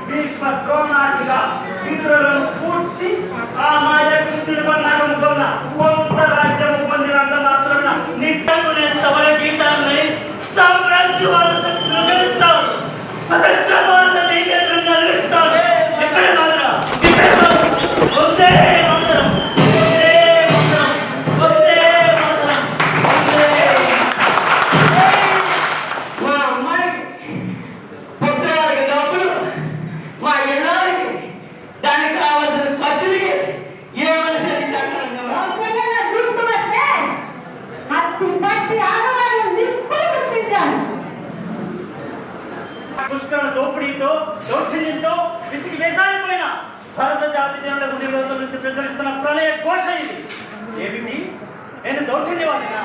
భీష్మ ద్రోణాదిగా విదురులను కూర్చి ఆ మాయ కృష్ణుడి పన్నాగం కొన్న కొంత రాజ్యము పొందినంత మాత్రమే నిట్టకునే సబల గీతాన్ని సామ్రాజ్యవాద శక్తులు గెలుస్తావు. స్వతంత్ర భారత దేశంగా నిలుస్తావు. ఎక్కడ మాత్రం వందే మాత్రం, వందే మాత్రం, వందే మాత్రం, వందే. మా అమ్మాయి పుస్తకాలకి డబ్బులు, మా ఇళ్ళకి దానికి కావాల్సిన ఖర్చులకి ఏమని పుష్కర దోపిడీతో దౌర్జన్యంతో విసిగి వేసారిపోయిన భారత జాతి జనుల గుండెల నుంచి ప్రచురిస్తున్న ప్రళయ ఘోష ఇది. ఏమిటి? నేను దౌర్జన్యవాదినా?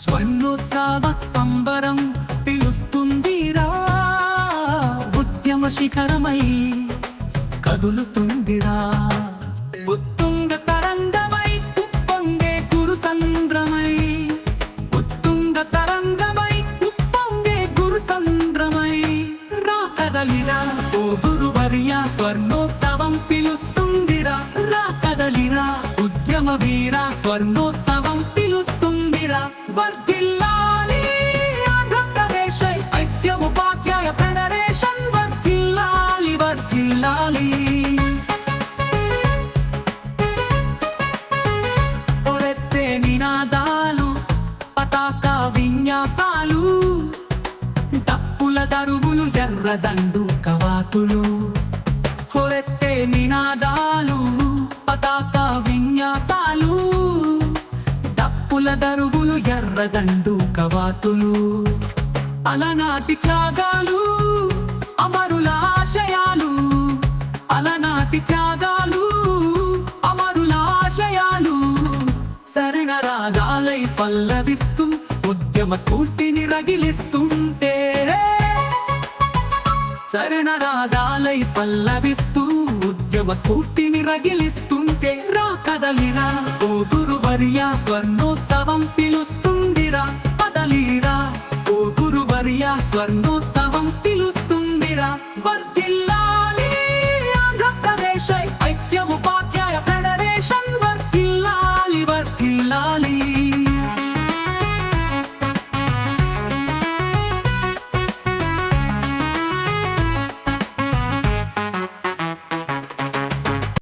స్వర్ణోత్సవ సంబరం పిలుస్తుందిరా, ఉద్యమ శిఖరమై కదులుతుందిరా. ఉత్తుంగ తరంగమై ఉప్పొంగే గురు సంద్రమై, ఉత్తుంగ తరంగమై ఉప్పొంగే గురు సంద్రమై. రా కదలిరా ఓ గురువర్య, స్వర్ణోత్సవం పిలుస్తుందిరా. రా కదలిరా ఉద్యమ వీర, స్వర్ణోత్సవం పిలుస్తుందిరా. వర్ధిల్లాలి ఆంధ్రప్రదేశ్ ఐక్యముపాధ్యాయ ఫెడరేషన్, వర్ధిల్లాలి వర్ధిల్లాలి. ఒరెత్తే నినాదాలు, పతాక విన్యాసాలు, డప్పుల దరువులు, ఎర్రదండు కవాతులు. ఒరెత్తే నినాదాలు, పతాక విన్యాసాలు, డప్పుల దరువులు, ఎర్రదండు కవాతులు. అలనాటి త్యాగాలు, అమరుల ఆశయాలు, అలనాటి త్యాగాలు, అమరుల ఆశయాలు. శరణ రాగాలై పల్లవిస్తూ ఉద్యమ స్ఫూర్తిని రగిలిస్తుంటే, శరణ రాగాలై పల్లవిస్తూ ఉద్యమ స్ఫూర్తిని రగిలిస్తుంటే. రా కదలిరా ఓ గురువర్య, స్వర్ణోత్సవం పిలుస్తుందిరా. కదలిరా ఓ గురువర్య, స్వర్ణోత్సవం